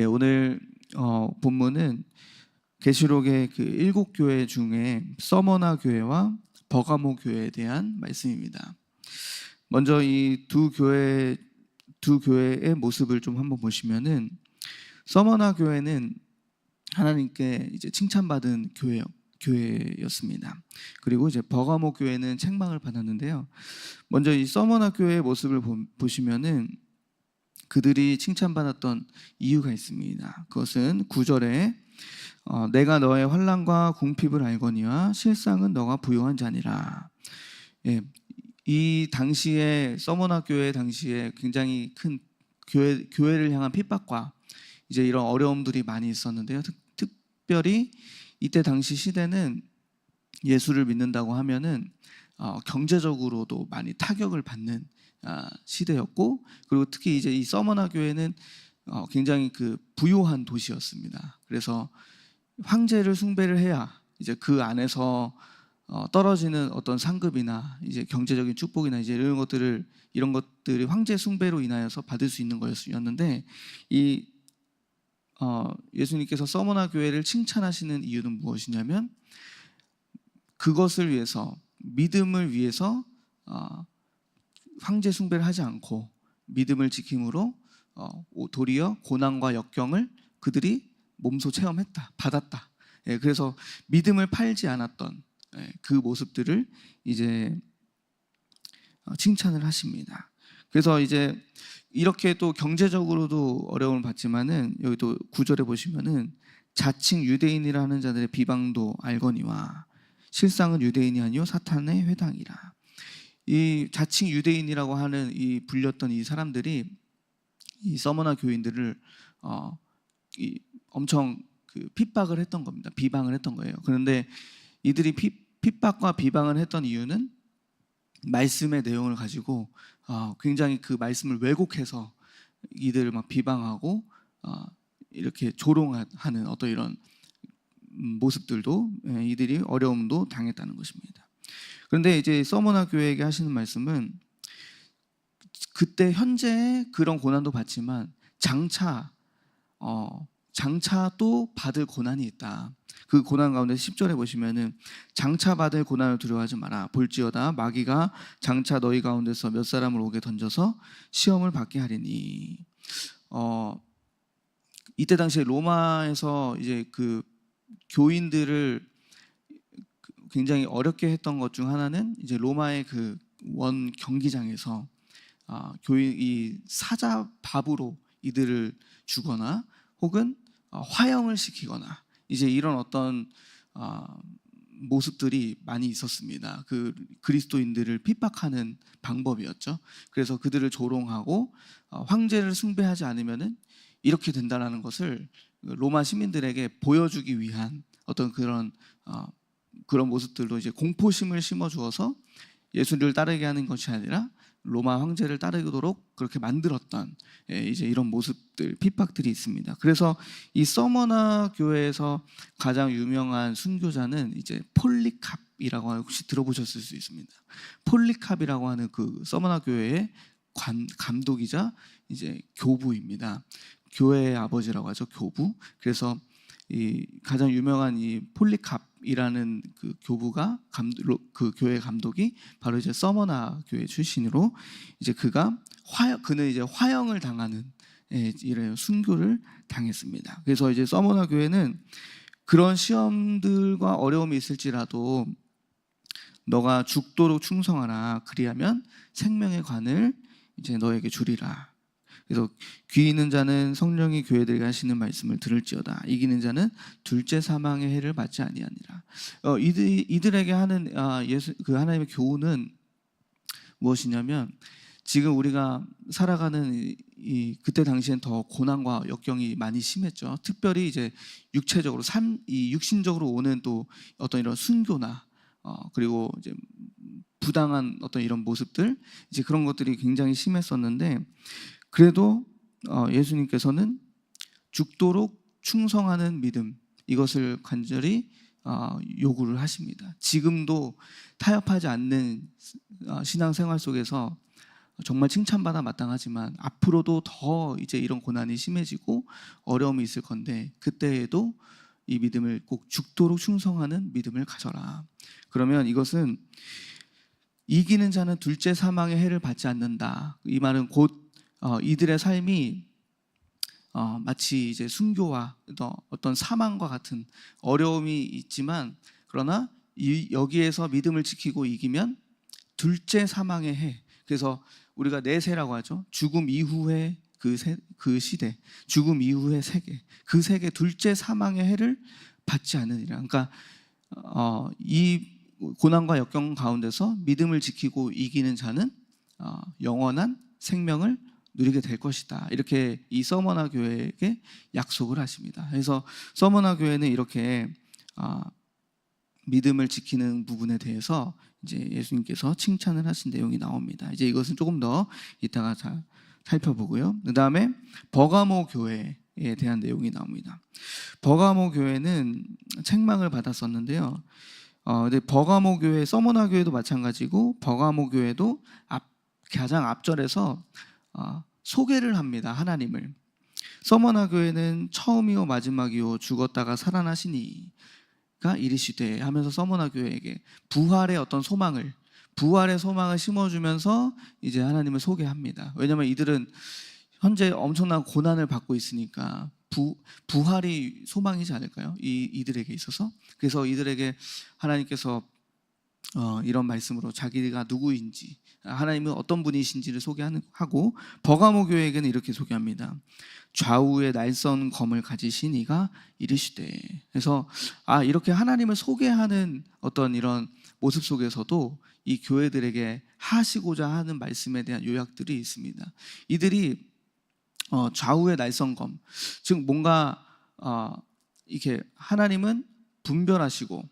오늘 본문은 계시록의 그 7교회 중에 서머나 교회와 버가모 교회에 대한 말씀입니다. 먼저 이 두 교회의 모습을 좀 한번 보시면은, 서머나 교회는 하나님께 이제 칭찬받은 교회였습니다. 그리고 이제 버가모 교회는 책망을 받았는데요. 먼저 이 서머나 교회의 모습을 보시면은 그들이 칭찬받았던 이유가 있습니다. 그것은 9절에 내가 너의 환난과 궁핍을 알거니와 실상은 너가 부요한 자니라. 이 당시에 서머나 교회 당시에 굉장히 큰 교회를 향한 핍박과 이제 이런 어려움들이 많이 있었는데요. 특별히 이때 당시 시대는 예수를 믿는다고 하면은 경제적으로도 많이 타격을 받는 시대였고, 그리고 특히 이제 이 서머나 교회는 굉장히 그 부요한 도시였습니다. 그래서 황제를 숭배를 해야 이제 그 안에서 떨어지는 어떤 상급이나 이제 경제적인 축복이나 이제 이런 것들이 황제 숭배로 인하여서 받을 수 있는 거였는데, 이 예수님께서 서머나 교회를 칭찬하시는 이유는 무엇이냐면, 그것을 위해서, 믿음을 위해서 황제 숭배를 하지 않고 믿음을 지킴으로 도리어 고난과 역경을 그들이 몸소 체험했다, 받았다. 그래서 믿음을 팔지 않았던 그 모습들을 이제 칭찬을 하십니다. 그래서 이제 이렇게 또 경제적으로도 어려움을 받지만은, 여기 또 9절에 보시면은 자칭 유대인이라 하는 자들의 비방도 알거니와 실상은 유대인이 아니요 사탄의 회당이라. 이 자칭 유대인이라고 하는 이 불렸던 이 사람들이 이 서머나 교인들을 엄청 그 핍박을 했던 겁니다. 비방을 했던 거예요. 그런데 이들이 핍박과 비방을 했던 이유는 말씀의 내용을 가지고 굉장히 그 말씀을 왜곡해서 이들을 막 비방하고 이렇게 조롱하는 어떤 이런 모습들도, 이들이 어려움도 당했다는 것입니다. 그런데 이제 서머나 교회에게 하시는 말씀은, 그때 현재 그런 고난도 받지만 장차 또 받을 고난이 있다. 그 고난 가운데 10절에 보시면은 장차 받을 고난을 두려워하지 마라. 볼지어다 마귀가 장차 너희 가운데서 몇 사람을 오게 던져서 시험을 받게 하리니. 이때 당시에 로마에서 이제 그 교인들을 굉장히 어렵게 했던 것 중 하나는, 이제 로마의 그 원 경기장에서 이 사자밥으로 이들을 주거나 혹은 화형을 시키거나 이제 이런 어떤 모습들이 많이 있었습니다. 그 그리스도인들을 핍박하는 방법이었죠. 그래서 그들을 조롱하고 황제를 숭배하지 않으면은 이렇게 된다라는 것을 로마 시민들에게 보여주기 위한 어떤 그런 모습들로 이제 공포심을 심어주어서 예수를 따르게 하는 것이 아니라 로마 황제를 따르도록 그렇게 만들었던 이제 이런 모습들, 핍박들이 있습니다. 그래서 이 서머나 교회에서 가장 유명한 순교자는 이제 폴리캅이라고 하는, 혹시 들어보셨을 수 있습니다. 폴리캅이라고 하는 그 서머나 교회의 감독이자 이제 교부입니다. 교회의 아버지라고 하죠, 교부. 그래서 이 가장 유명한 이 폴리캅이라는 그 교부가 그 교회 감독이 바로 이제 서머나 교회 출신으로, 이제 그는 이제 화형을 당하는 이런 순교를 당했습니다. 그래서 이제 서머나 교회는 그런 시험들과 어려움이 있을지라도 너가 죽도록 충성하라. 그리하면 생명의 관을 이제 너에게 주리라. 그래서 귀 있는 자는 성령이 교회들에게 하시는 말씀을 들을지어다. 이기는 자는 둘째 사망의 해를 받지 아니하니라. 이들에게 하는 그 하나님의 교훈은 무엇이냐면, 지금 우리가 살아가는 그때 당시엔 더 고난과 역경이 많이 심했죠. 특별히 이제 육체적으로 육신적으로 오는 또 어떤 이런 순교나 그리고 이제 부당한 어떤 이런 모습들, 이제 그런 것들이 굉장히 심했었는데, 그래도 예수님께서는 죽도록 충성하는 믿음, 이것을 간절히 요구를 하십니다. 지금도 타협하지 않는 신앙생활 속에서 정말 칭찬받아 마땅하지만 앞으로도 더 이제 이런 고난이 심해지고 어려움이 있을 건데 그때에도 이 믿음을 꼭 죽도록 충성하는 믿음을 가져라. 그러면 이것은 이기는 자는 둘째 사망의 해를 받지 않는다. 이 말은 곧 이들의 삶이 마치 이제 순교와 어떤 사망과 같은 어려움이 있지만 그러나 여기에서 믿음을 지키고 이기면 둘째 사망의 해. 그래서 우리가 내세라고 하죠. 죽음 이후의 그 시대, 죽음 이후의 세계, 그 세계 둘째 사망의 해를 받지 않으리라. 그러니까 이 고난과 역경 가운데서 믿음을 지키고 이기는 자는 영원한 생명을 누리게 될 것이다. 이렇게 이 서머나 교회에게 약속을 하십니다. 그래서 서머나 교회는 이렇게 믿음을 지키는 부분에 대해서 이제 예수님께서 칭찬을 하신 내용이 나옵니다. 이제 이것은 조금 더 이따가 잘 살펴보고요. 그 다음에 버가모 교회에 대한 내용이 나옵니다. 버가모 교회는 책망을 받았었는데요. 근데 버가모 교회, 서머나 교회도 마찬가지고 버가모 교회도 가장 앞절에서 소개를 합니다. 하나님을. 서머나 교회는 처음이요 마지막이요 죽었다가 살아나시니가 이르시되 하면서 서머나 교회에게 부활의 어떤 소망을 심어주면서 이제 하나님을 소개합니다. 왜냐하면 이들은 현재 엄청난 고난을 받고 있으니까 부활이 소망이지 않을까요? 이들에게 있어서. 그래서 이들에게 하나님께서 이런 말씀으로 자기가 누구인지, 하나님은 어떤 분이신지를 소개하고, 버가모 교회에게는 이렇게 소개합니다. 좌우에 날선 검을 가지신 이가 이르시되. 그래서 이렇게 하나님을 소개하는 어떤 이런 모습 속에서도 이 교회들에게 하시고자 하는 말씀에 대한 요약들이 있습니다. 이들이 좌우의 날선검, 즉 뭔가 이렇게 하나님은 분별하시고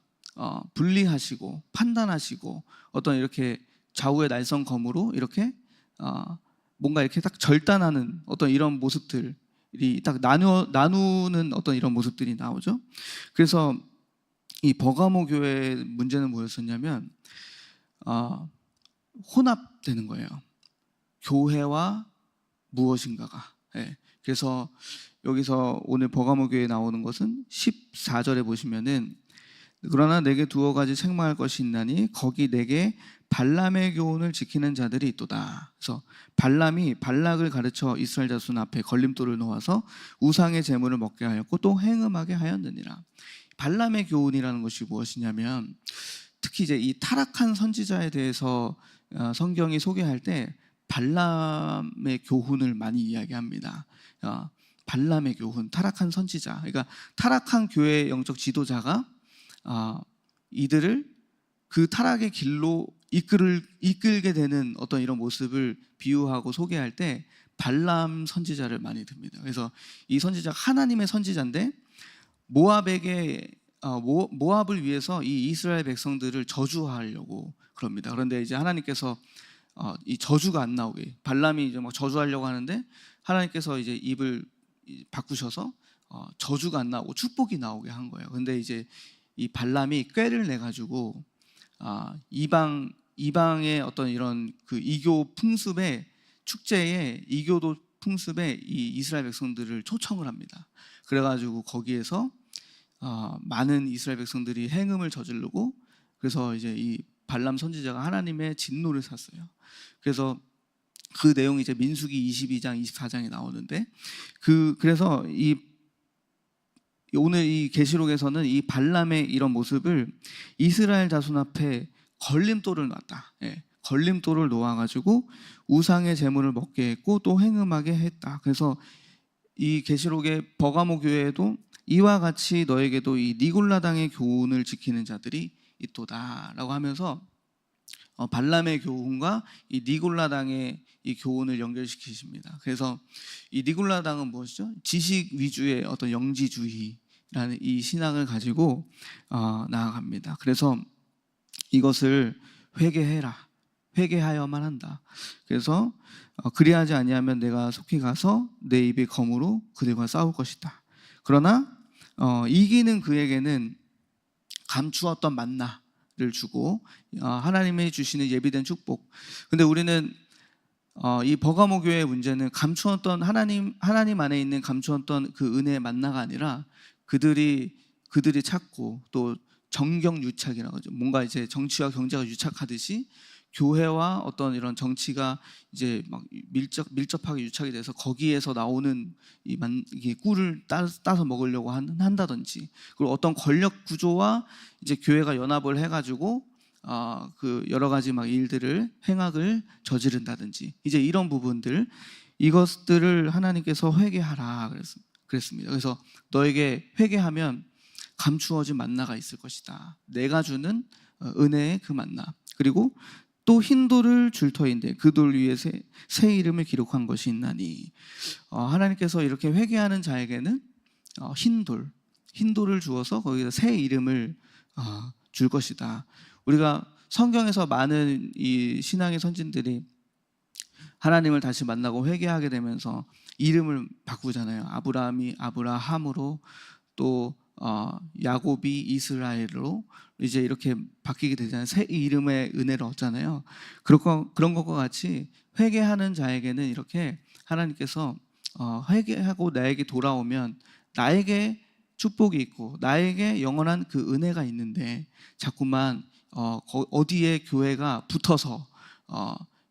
분리하시고 판단하시고 어떤 이렇게 좌우의 날선검으로 이렇게 뭔가 이렇게 딱 절단하는 어떤 이런 모습들이 딱 나누는 어떤 이런 모습들이 나오죠. 그래서 이 버가모 교회의 문제는 뭐였었냐면 혼합되는 거예요. 교회와 무엇인가가. 그래서 여기서 오늘 버가모 교회에 나오는 것은 14절에 보시면은 그러나 내게 두어 가지 책망할 것이 있나니 거기 내게 발람의 교훈을 지키는 자들이 있도다. 그래서 발람이 발락을 가르쳐 이스라엘 자손 앞에 걸림돌을 놓아서 우상의 제물을 먹게 하였고 또 행음하게 하였느니라. 발람의 교훈이라는 것이 무엇이냐면 특히 이제 이 타락한 선지자에 대해서 성경이 소개할 때 발람의 교훈을 많이 이야기합니다. 발람의 교훈, 타락한 선지자. 그러니까 타락한 교회의 영적 지도자가 이들을 그 타락의 길로 이끌게 되는 어떤 이런 모습을 비유하고 소개할 때 발람 선지자를 많이 듭니다. 그래서 이 선지자가 하나님의 선지자인데 모압을 위해서 이 이스라엘 백성들을 저주하려고 그럽니다. 그런데 이제 하나님께서 이 저주가 안 나오게, 발람이 이제 막 저주하려고 하는데 하나님께서 이제 입을 바꾸셔서 저주가 안 나오고 축복이 나오게 한 거예요. 근데 이제 이 발람이 꾀를 내 가지고 이방의 어떤 이런 그 이교 풍습에, 축제에, 이교도 풍습에 이 이스라엘 백성들을 초청을 합니다. 그래가지고 거기에서 많은 이스라엘 백성들이 행음을 저지르고, 그래서 이제 이 발람 선지자가 하나님의 진노를 샀어요. 그래서 그 내용이 이제 민수기 22장, 24장에 나오는데 그래서 오늘 이 계시록에서는 이 발람의 이런 모습을 이스라엘 자손 앞에 걸림돌을 놨다. 걸림돌을 놓아가지고 우상의 제물을 먹게 했고 또 행음하게 했다. 그래서 이 계시록의 버가모 교회에도 이와 같이 너에게도 이 니골라당의 교훈을 지키는 자들이 있도다라고 하면서 발람의 교훈과 이 니골라당의 이 교훈을 연결시키십니다. 그래서 이 니골라당은 무엇이죠? 지식 위주의 어떤 영지주의라는 이 신앙을 가지고 나아갑니다. 그래서 이것을 회개하여만 한다. 그래서 그리하지 아니하면 내가 속히 가서 내 입의 검으로 그들과 싸울 것이다. 그러나 이기는 그에게는 감추었던 만나를 주고 하나님이 주시는 예비된 축복. 근데 우리는 이 버가모 교회의 문제는 감추었던 하나님 안에 있는 감추었던 그 은혜의 만나가 아니라 그들이 찾고 또 정경 유착이라고 하죠. 뭔가 이제 정치와 경제가 유착하듯이 교회와 어떤 이런 정치가 이제 막 밀접하게 유착이 돼서 거기에서 나오는 이게 꿀을 따서 먹으려고 한다든지, 그리고 어떤 권력 구조와 이제 교회가 연합을 해가지고 그 여러 가지 막 행악을 저지른다든지, 이제 이런 부분들, 이것들을 하나님께서 회개하라 그랬습니다. 그래서 너에게 회개하면 감추어진 만나가 있을 것이다. 내가 주는 은혜의 그 만나. 그리고 또 흰 돌을 줄 터인데 그 돌 위에 새 이름을 기록한 것이 있나니, 하나님께서 이렇게 회개하는 자에게는 흰 돌을 주어서 거기다 새 이름을 줄 것이다. 우리가 성경에서 많은 이 신앙의 선진들이 하나님을 다시 만나고 회개하게 되면서 이름을 바꾸잖아요. 아브라함이 아브라함으로, 또 야곱이 이스라엘로 이제 이렇게 바뀌게 되잖아요. 새 이름의 은혜를 얻잖아요. 그런 것과 같이 회개하는 자에게는 이렇게 하나님께서 회개하고 나에게 돌아오면 나에게 축복이 있고 나에게 영원한 그 은혜가 있는데, 자꾸만 어디에 교회가 붙어서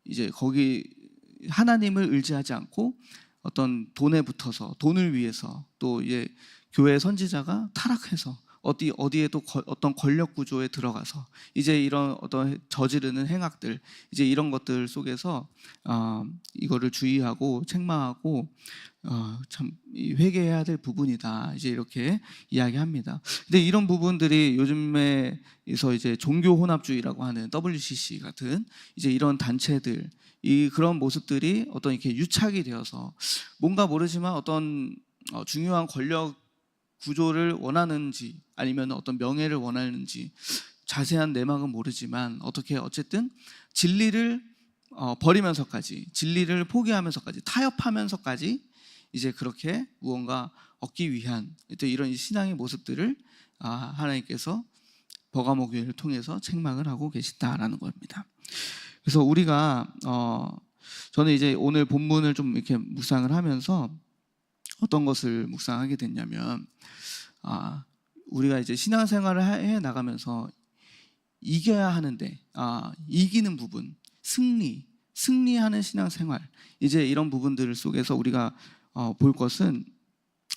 이제 거기 하나님을 의지하지 않고 어떤 돈에 붙어서 돈을 위해서, 또 이제 교회 선지자가 타락해서 어디에 또 어떤 권력 구조에 들어가서 이제 이런 어떤 저지르는 행악들, 이제 이런 것들 속에서 이거를 주의하고 책망하고 참 회개해야 될 부분이다, 이제 이렇게 이야기합니다. 근데 이런 부분들이 요즘에서 이제 종교 혼합주의라고 하는 WCC 같은 이제 이런 단체들, 그런 모습들이 어떤 이렇게 유착이 되어서 뭔가 모르지만 어떤 중요한 권력 구조를 원하는지 아니면 어떤 명예를 원하는지 자세한 내막은 모르지만 어쨌든 진리를 버리면서까지, 진리를 포기하면서까지, 타협하면서까지 이제 그렇게 무언가 얻기 위한 이런 신앙의 모습들을 하나님께서 버가모 교회를 통해서 책망을 하고 계시다라는 겁니다. 그래서 우리가 저는 이제 오늘 본문을 좀 이렇게 묵상을 하면서 어떤 것을 묵상하게 됐냐면, 우리가 이제 신앙생활을 해 나가면서 이겨야 하는데 이기는 부분, 승리하는 신앙생활, 이제 이런 부분들 속에서 우리가 볼 것은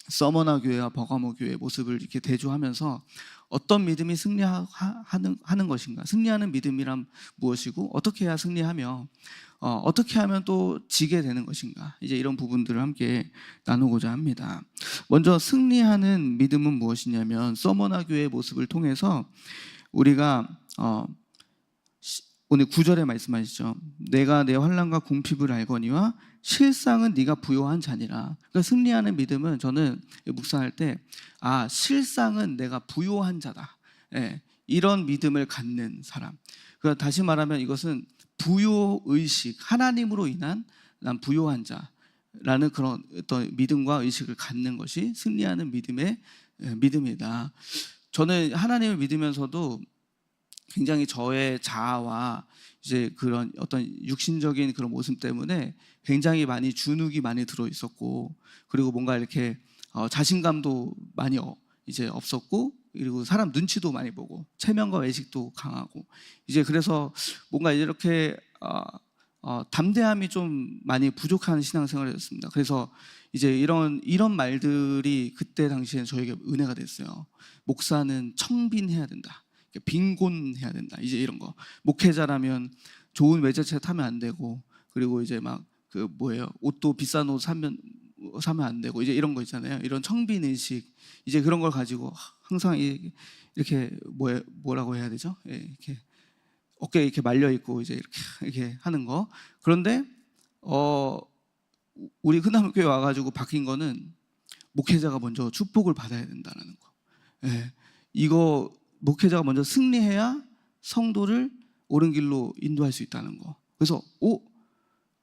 서머나 교회와 버가모 교회의 모습을 이렇게 대조하면서 어떤 믿음이 승리하는 것인가, 승리하는 믿음이란 무엇이고 어떻게 해야 승리하며 어떻게 하면 또 지게 되는 것인가, 이제 이런 부분들을 함께 나누고자 합니다. 먼저 승리하는 믿음은 무엇이냐면, 서머나 교회의 모습을 통해서 우리가 오늘 9절에 말씀하시죠. 내가 내 환난과 궁핍을 알거니와 실상은 네가 부요한 자니라. 그러니까 승리하는 믿음은, 저는 묵상할 때 실상은 내가 부요한 자다, 이런 믿음을 갖는 사람. 그러니까 다시 말하면 이것은 부요의식, 하나님으로 인한 난 부요한 자라는 그런 어떤 믿음과 의식을 갖는 것이 승리하는 믿음이다. 저는 하나님을 믿으면서도 굉장히 저의 자아와 이제 그런 어떤 육신적인 그런 모습 때문에 굉장히 많이 주눅이 많이 들어 있었고, 그리고 뭔가 이렇게 자신감도 많이 이제 없었고, 그리고 사람 눈치도 많이 보고 체면과 외식도 강하고, 이제 그래서 뭔가 이렇게 담대함이 좀 많이 부족한 신앙생활이었습니다. 그래서 이제 이런 말들이 그때 당시에 저에게 은혜가 됐어요. 목사는 청빈해야 된다, 빈곤해야 된다, 이제 이런 거. 목회자라면 좋은 외제차 타면 안 되고, 그리고 이제 막 옷도 비싼 옷 사면 안 되고, 이제 이런 거 있잖아요. 이런 청빈 의식, 이제 그런 걸 가지고 항상 이렇게 뭐라고 해야 되죠? 이렇게 어깨에 이렇게 말려 있고 이제 이렇게 하는 거. 그런데 우리 흔남교회 와가지고 바뀐 거는 목회자가 먼저 축복을 받아야 된다는 거. 이거 목회자가 먼저 승리해야 성도를 옳은 길로 인도할 수 있다는 거. 그래서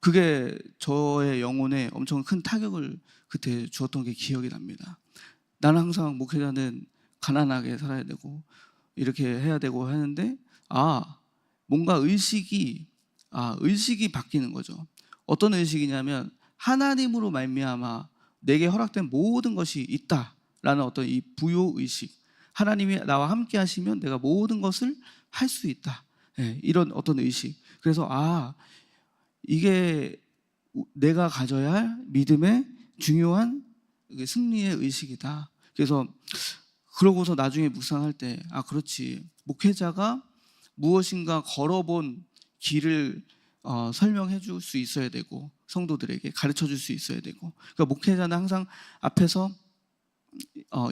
그게 저의 영혼에 엄청 큰 타격을 그때 주었던 게 기억이 납니다. 나는 항상 목회자는 가난하게 살아야 되고 이렇게 해야 되고 하는데 뭔가 의식이 바뀌는 거죠. 어떤 의식이냐면 하나님으로 말미암아 내게 허락된 모든 것이 있다라는 어떤 이 부요 의식. 하나님이 나와 함께 하시면 내가 모든 것을 할 수 있다. 예, 이런 어떤 의식. 그래서 이게 내가 가져야 할 믿음의 중요한 승리의 의식이다. 그래서 그러고서 나중에 묵상할 때 그렇지, 목회자가 무엇인가 걸어본 길을 설명해 줄 수 있어야 되고 성도들에게 가르쳐 줄 수 있어야 되고, 그러니까 목회자는 항상 앞에서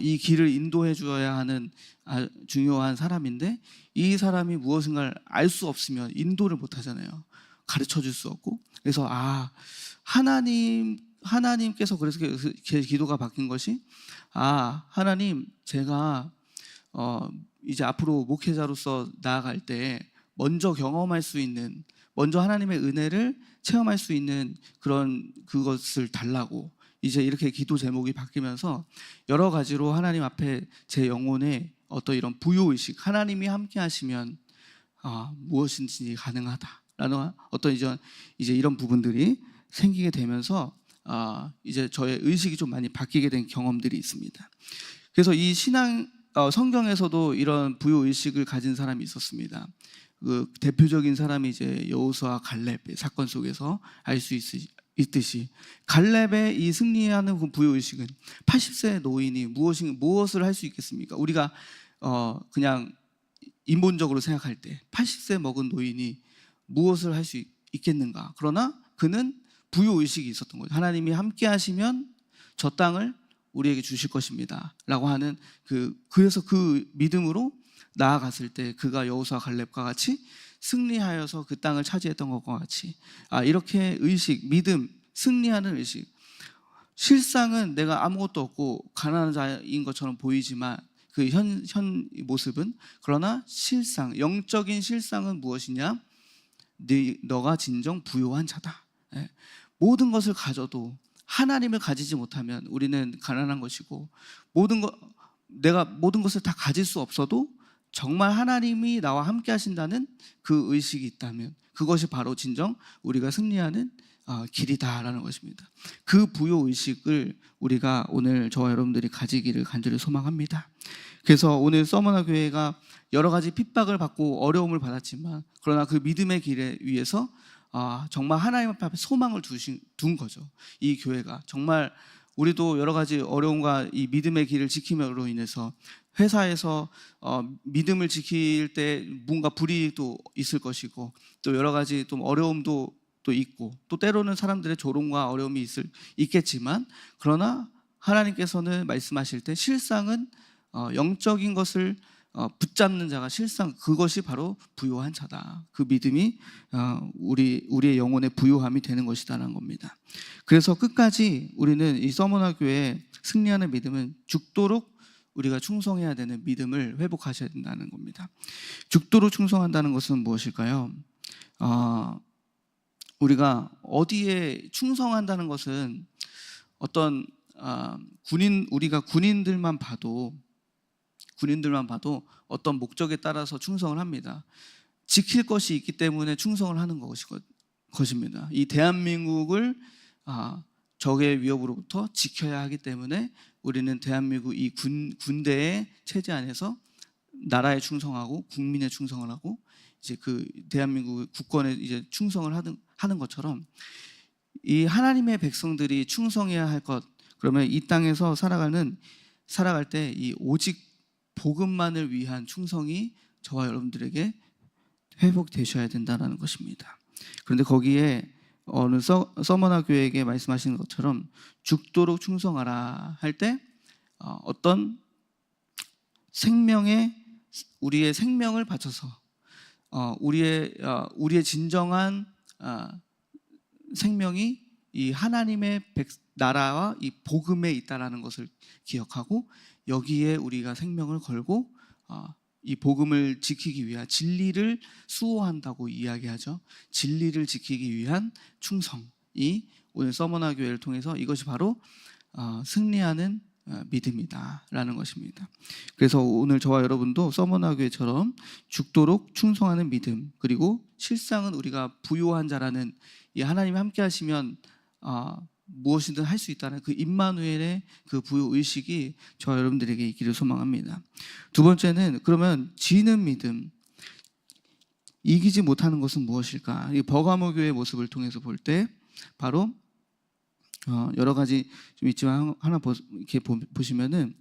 이 길을 인도해 주어야 하는 중요한 사람인데, 이 사람이 무엇인가를 알 수 없으면 인도를 못 하잖아요. 가르쳐 줄 수 없고. 그래서 하나님께서 그래서 제 기도가 바뀐 것이 하나님, 제가 이제 앞으로 목회자로서 나아갈 때 먼저 경험할 수 있는, 먼저 하나님의 은혜를 체험할 수 있는 그것을 달라고, 이제 이렇게 기도 제목이 바뀌면서 여러 가지로 하나님 앞에 제 영혼에 어떤 이런 부요의식, 하나님이 함께 하시면 무엇인지 가능하다라는 어떤 이제 이런 부분들이 생기게 되면서 이제 저의 의식이 좀 많이 바뀌게 된 경험들이 있습니다. 그래서 이 성경에서도 이런 부요의식을 가진 사람이 있었습니다. 그 대표적인 사람이 이제 여호수아 갈렙의 사건 속에서 알 수 있듯이, 갈렙의 이 승리하는 그 부요의식은 80세 노인이 무엇을 할 수 있겠습니까? 우리가 그냥 인본적으로 생각할 때 80세 먹은 노인이 무엇을 할 수 있겠는가? 그러나 그는 부요의식이 있었던 거예요. 하나님이 함께 하시면 저 땅을 우리에게 주실 것입니다 라고 하는 그래서 그 믿음으로 나아갔을 때 그가 여호수아 갈렙과 같이 승리하여서 그 땅을 차지했던 것과 같이 이렇게 의식, 믿음, 승리하는 의식. 실상은 내가 아무것도 없고 가난한 자인 것처럼 보이지만 그 현 모습은, 그러나 실상, 영적인 실상은 무엇이냐? 너가 진정 부요한 자다. 모든 것을 가져도 하나님을 가지지 못하면 우리는 가난한 것이고, 내가 모든 것을 다 가질 수 없어도 정말 하나님이 나와 함께 하신다는 그 의식이 있다면 그것이 바로 진정 우리가 승리하는 길이다라는 것입니다. 그 부요 의식을 우리가 오늘 저와 여러분들이 가지기를 간절히 소망합니다. 그래서 오늘 서머나 교회가 여러 가지 핍박을 받고 어려움을 받았지만, 그러나 그 믿음의 길에 위해서 정말 하나님 앞에 소망을 둔 거죠. 이 교회가 정말, 우리도 여러 가지 어려움과 이 믿음의 길을 지킴으로 인해서 회사에서 믿음을 지킬 때 뭔가 불이익도 있을 것이고, 또 여러 가지 좀 어려움도 또 있고, 또 때로는 사람들의 조롱과 어려움이 있겠지만, 그러나 하나님께서는 말씀하실 때 실상은 영적인 것을 붙잡는 자가 실상, 그것이 바로 부요한 자다. 그 믿음이 우리의 영혼의 부요함이 되는 것이다라는 겁니다. 그래서 끝까지 우리는 이 서머나 교회의 승리하는 믿음은 죽도록 우리가 충성해야 되는 믿음을 회복하셔야 된다는 겁니다. 죽도록 충성한다는 것은 무엇일까요? 우리가 어디에 충성한다는 것은 어떤 우리가 군인들만 봐도 어떤 목적에 따라서 충성을 합니다. 지킬 것이 있기 때문에 충성을 하는 것입니다. 이 대한민국을 적의 위협으로부터 지켜야 하기 때문에 우리는 대한민국 이 군대의 체제 안에서 나라에 충성하고 국민에 충성을 하고, 이제 그 대한민국 국권에 이제 충성을 하는 것처럼, 이 하나님의 백성들이 충성해야 할 것, 그러면 이 땅에서 살아갈 때 이 오직 복음만을 위한 충성이 저와 여러분들에게 회복되셔야 된다는 것입니다. 그런데 거기에 어느 서머나 교회에게 말씀하시는 것처럼 죽도록 충성하라 할 때 어떤 우리의 생명을 바쳐서 우리의 진정한 생명이 이 하나님의 나라와 이 복음에 있다라는 것을 기억하고, 여기에 우리가 생명을 걸고 이 복음을 지키기 위한 진리를 수호한다고 이야기하죠. 진리를 지키기 위한 충성이 오늘 서머나 교회를 통해서, 이것이 바로 승리하는 믿음이다라는 것입니다. 그래서 오늘 저와 여러분도 서머나 교회처럼 죽도록 충성하는 믿음, 그리고 실상은 우리가 부요한 자라는 이 하나님이 함께 하시면 무엇이든 할 수 있다는 그 임마누엘의 그 부요 의식이 저와 여러분들에게 있기를 소망합니다. 두 번째는 그러면 지는 믿음, 이기지 못하는 것은 무엇일까? 이 버가모 교회의 모습을 통해서 볼 때 바로 여러 가지 좀 있지만 하나 이렇게 보시면은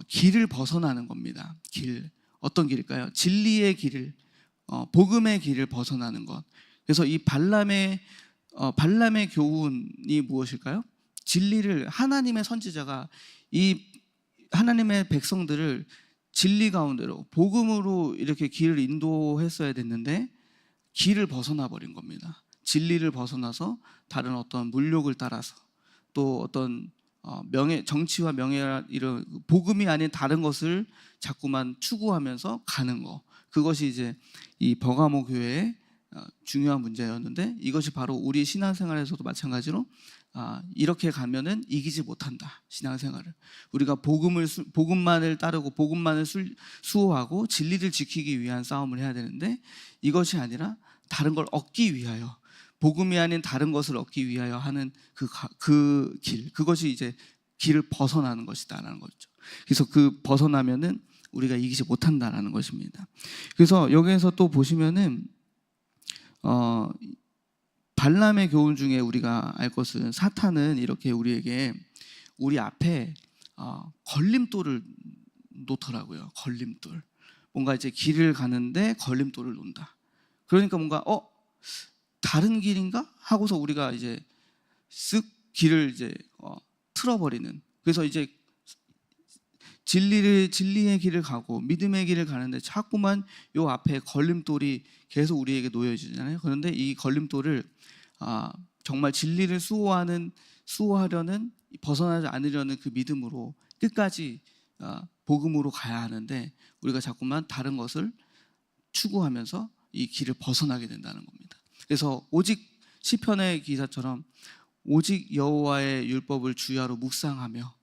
길을 벗어나는 겁니다. 길, 어떤 길일까요? 진리의 길을, 복음의 길을 벗어나는 것. 그래서 이 발람의 교훈이 무엇일까요? 진리를, 하나님의 선지자가 이 하나님의 백성들을 진리 가운데로 복음으로 이렇게 길을 인도했어야 됐는데 길을 벗어나 버린 겁니다. 진리를 벗어나서 다른 어떤 물욕을 따라서 또 어떤 정치와 명예, 이런 복음이 아닌 다른 것을 자꾸만 추구하면서 가는 거, 그것이 이제 이 버가모 교회의 중요한 문제였는데, 이것이 바로 우리 신앙생활에서도 마찬가지로 이렇게 가면은 이기지 못한다. 신앙생활을 우리가 복음만을 따르고 복음만을 수호하고 진리를 지키기 위한 싸움을 해야 되는데, 이것이 아니라 다른 걸 얻기 위하여, 복음이 아닌 다른 것을 얻기 위하여 하는 그 길, 그것이 이제 길을 벗어나는 것이다라는 거죠. 그래서 그 벗어나면은 우리가 이기지 못한다라는 것입니다. 그래서 여기에서 또 보시면은 발람의 교훈 중에 우리가 알 것은, 사탄은 이렇게 우리에게 우리 앞에 걸림돌을 놓더라고요. 걸림돌. 뭔가 이제 길을 가는데 걸림돌을 놓는다. 그러니까 뭔가 다른 길인가 하고서 우리가 이제 쓱 길을 이제 틀어버리는. 그래서 이제 진리의 길을 가고 믿음의 길을 가는데 자꾸만 요 앞에 걸림돌이 계속 우리에게 놓여지잖아요. 그런데 이 걸림돌을 정말 진리를 수호하려는, 벗어나지 않으려는 그 믿음으로 끝까지 복음으로 가야 하는데, 우리가 자꾸만 다른 것을 추구하면서 이 길을 벗어나게 된다는 겁니다. 그래서 오직 시편의 기사처럼 오직 여호와의 율법을 주야로 묵상하며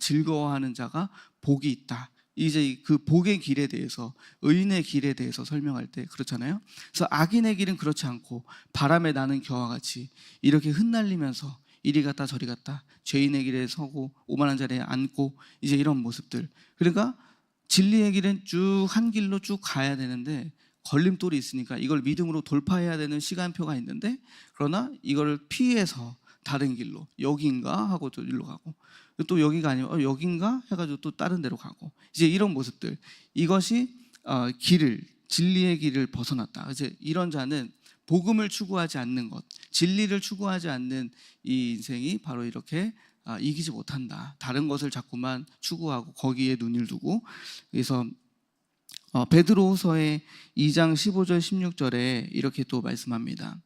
즐거워하는 자가 복이 있다. 이제 그 복의 길에 대해서, 의인의 길에 대해서 설명할 때 그렇잖아요. 그래서 악인의 길은 그렇지 않고 바람에 나는 겨와 같이 이렇게 흩날리면서 이리 갔다 저리 갔다 죄인의 길에 서고 오만한 자리에 앉고, 이제 이런 모습들. 그러니까 진리의 길은 쭉 한 길로 쭉 가야 되는데 걸림돌이 있으니까 이걸 믿음으로 돌파해야 되는 시간표가 있는데, 그러나 이걸 피해서 다른 길로, 여기인가 하고 또 일로 가고, 또 여기가 아니면 여긴가 해가지고 또 다른 데로 가고, 이제 이런 모습들. 이것이 진리의 길을 벗어났다. 이제 이런 자는 복음을 추구하지 않는 것, 진리를 추구하지 않는 이 인생이 바로 이렇게 이기지 못한다. 다른 것을 자꾸만 추구하고 거기에 눈을 두고. 그래서 베드로후서의 2장 15절 16절에 이렇게 또 말씀합니다.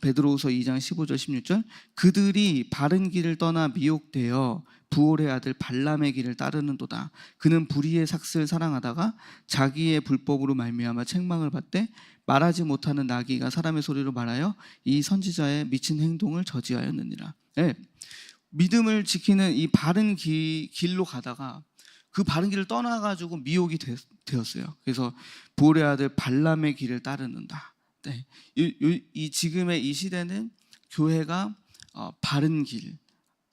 베드로후서 2장 15절 16절, 그들이 바른 길을 떠나 미혹되어 부올의 아들 발람의 길을 따르는도다. 그는 불의의 삭슬 사랑하다가 자기의 불법으로 말미암아 책망을 받되 말하지 못하는 나귀가 사람의 소리로 말하여 이 선지자의 미친 행동을 저지하였느니라. 믿음을 지키는 이 바른 길로 가다가 그 바른 길을 떠나가지고 미혹이 되었어요. 그래서 부올의 아들 발람의 길을 따르는다. 이 지금의 이 시대는 교회가 바른 길,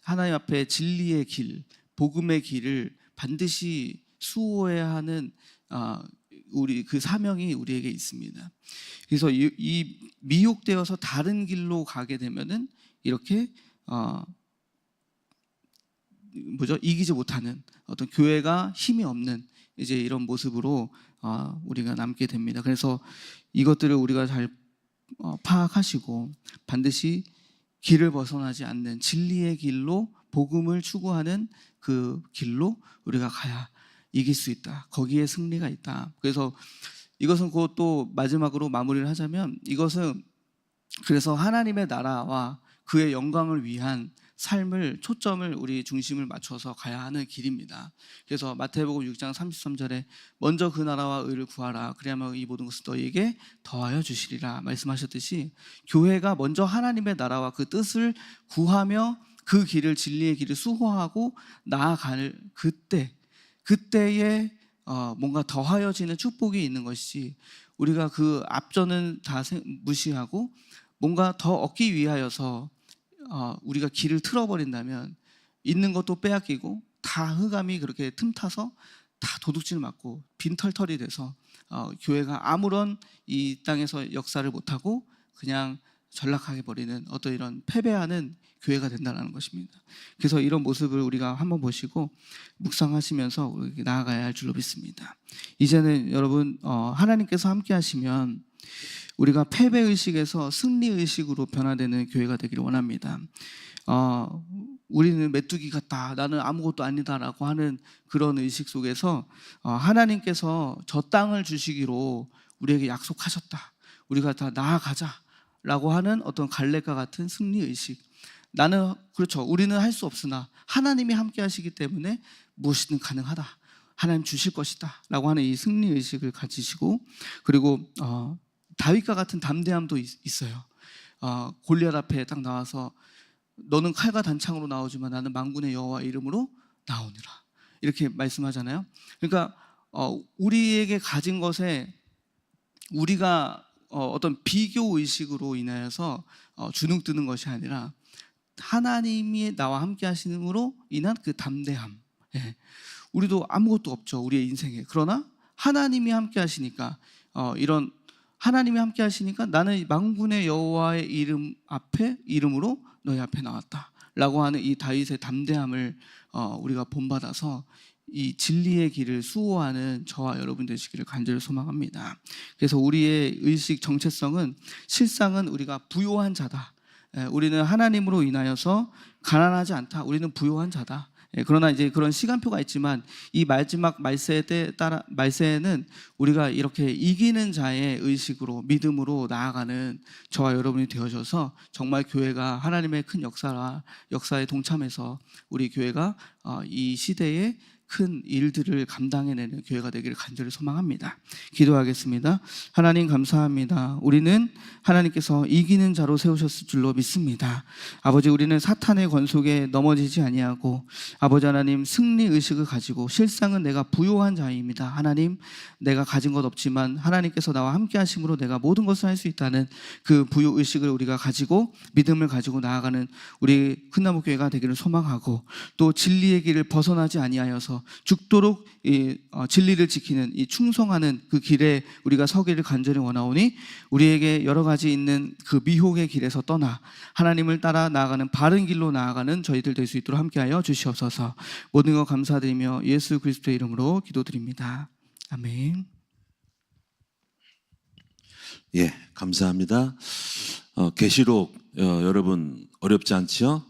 하나님 앞에 진리의 길, 복음의 길을 반드시 수호해야 하는 우리 그 사명이 우리에게 있습니다. 그래서 이 미혹되어서 다른 길로 가게 되면은 이렇게 이기지 못하는, 어떤 교회가 힘이 없는 이제 이런 모습으로 우리가 남게 됩니다. 그래서 이것들을 우리가 잘 파악하시고 반드시 길을 벗어나지 않는 진리의 길로, 복음을 추구하는 그 길로 우리가 가야 이길 수 있다. 거기에 승리가 있다. 그래서 이것은 곧 또 마지막으로 마무리를 하자면, 이것은 그래서 하나님의 나라와 그의 영광을 위한 삶을, 초점을, 우리 중심을 맞춰서 가야 하는 길입니다. 그래서 마태복음 6장 33절에 먼저 그 나라와 의를 구하라. 그리하면 이 모든 것을 너희에게 더하여 주시리라 말씀하셨듯이, 교회가 먼저 하나님의 나라와 그 뜻을 구하며 그 길을 진리의 길을 수호하고 나아갈 그때에 뭔가 더하여지는 축복이 있는 것이지 우리가 그 앞전은 다 무시하고 뭔가 더 얻기 위하여서 우리가 길을 틀어버린다면 있는 것도 빼앗기고 다 흑암이 그렇게 틈타서 다 도둑질 맞고 빈털털이 돼서 교회가 아무런 이 땅에서 역사를 못하고 그냥 전락하게 버리는 어떤 이런 패배하는 교회가 된다는 것입니다. 그래서 이런 모습을 우리가 한번 보시고 묵상하시면서 나아가야 할 줄로 믿습니다. 이제는 여러분 하나님께서 함께 하시면 우리가 패배의식에서 승리의식으로 변화되는 교회가 되기를 원합니다. 우리는 메뚜기 같다, 나는 아무것도 아니다라고 하는 그런 의식 속에서 하나님께서 저 땅을 주시기로 우리에게 약속하셨다, 우리가 다 나아가자라고 하는 어떤 갈렙과 같은 승리의식, 나는 그렇죠, 우리는 할 수 없으나 하나님이 함께 하시기 때문에 무엇이든 가능하다, 하나님 주실 것이다 라고 하는 이 승리의식을 가지시고, 그리고 다윗과 같은 담대함도 있어요. 골리앗 앞에 딱 나와서 너는 칼과 단창으로 나오지만 나는 만군의 여호와 이름으로 나오니라, 이렇게 말씀하잖아요. 그러니까 우리에게 가진 것에 우리가 어떤 비교 의식으로 인하여서 주눅드는 것이 아니라 하나님이 나와 함께 하시는으로 인한 그 담대함. 우리도 아무것도 없죠, 우리의 인생에. 그러나 하나님이 함께 하시니까 이런 하나님이 함께 하시니까 나는 만군의 여호와의 이름으로 너희 앞에 나왔다 라고 하는 이 다윗의 담대함을 우리가 본받아서 이 진리의 길을 수호하는 저와 여러분 되시기를 간절히 소망합니다. 그래서 우리의 의식 정체성은 실상은 우리가 부요한 자다, 우리는 하나님으로 인하여서 가난하지 않다, 우리는 부요한 자다. 그러나 이제 그런 시간표가 있지만 이 마지막 말세에는 우리가 이렇게 이기는 자의 의식으로 믿음으로 나아가는 저와 여러분이 되어져서 정말 교회가 하나님의 큰 역사에 동참해서 우리 교회가 이 시대에 큰 일들을 감당해내는 교회가 되기를 간절히 소망합니다. 기도하겠습니다. 하나님 감사합니다. 우리는 하나님께서 이기는 자로 세우셨을 줄로 믿습니다. 아버지, 우리는 사탄의 권속에 넘어지지 아니하고 아버지 하나님 승리의식을 가지고 실상은 내가 부요한 자입니다. 하나님, 내가 가진 것 없지만 하나님께서 나와 함께 하심으로 내가 모든 것을 할 수 있다는 그 부요의식을 우리가 가지고 믿음을 가지고 나아가는 우리 큰나무교회가 되기를 소망하고, 또 진리의 길을 벗어나지 아니하여서 죽도록 진리를 지키는 이 충성하는 그 길에 우리가 서기를 간절히 원하오니, 우리에게 여러 가지 있는 그 미혹의 길에서 떠나 하나님을 따라 나아가는 바른 길로 나아가는 저희들 될 수 있도록 함께하여 주시옵소서. 모든 것 감사드리며 예수 그리스도의 이름으로 기도드립니다. 아멘. 예, 감사합니다. 계시록 여러분 어렵지 않지요?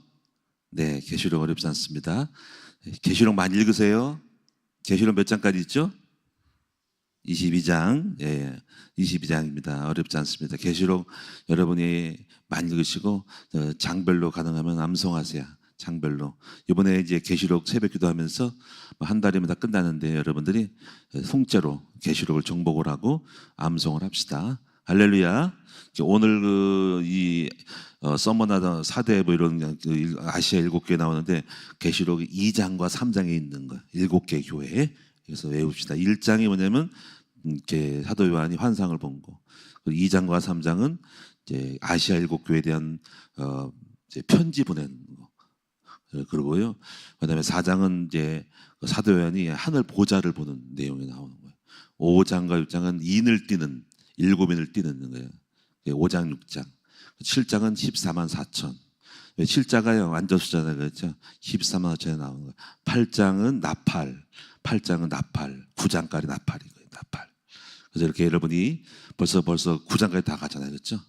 네, 계시록 어렵지 않습니다. 계시록 많이 읽으세요. 계시록 몇 장까지 있죠? 22장. 예, 22장입니다. 어렵지 않습니다. 계시록 여러분이 많이 읽으시고 장별로 가능하면 암송하세요. 장별로. 이번에 이제 계시록 새벽 기도하면서 한 달이면 다 끝나는데 여러분들이 송째로 계시록을 정복을 하고 암송을 합시다. 할렐루야. 오늘 이 서머나다 사대 뭐 이런 아시아 7개 나오는데 계시록 2장과 3장에 있는 거 7개 교회. 그래서 외웁시다. 1장이 뭐냐면 이렇게 사도 요한이 환상을 본 거. 2장과 3장은 이제 아시아 7교회에 대한 이제 편지 보낸 거. 그러고요. 그다음에 4장은 이제 사도 요한이 하늘 보좌를 보는 내용이 나오는 거예요. 5장과 6장은 인을 띠는 7인을 띠는 거예요. 5장 6장. 7장은 14만 4천. 7자가요 완전수잖아요, 그렇죠? 14만 4천에 나오는 거예요. 8장은 나팔. 8장은 나팔. 9장까지 나팔이고요. 나팔. 그래서 이렇게 여러분이 벌써 9장까지 다 가잖아요, 그렇죠?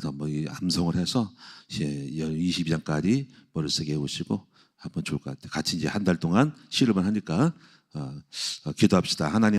더 뭐 암송을 해서 이제 22장까지 머릿속에 외우시고 하면 좋을 것 같아요. 같이 이제 한 달 동안 씨름을 하니까 기도합시다. 하나님.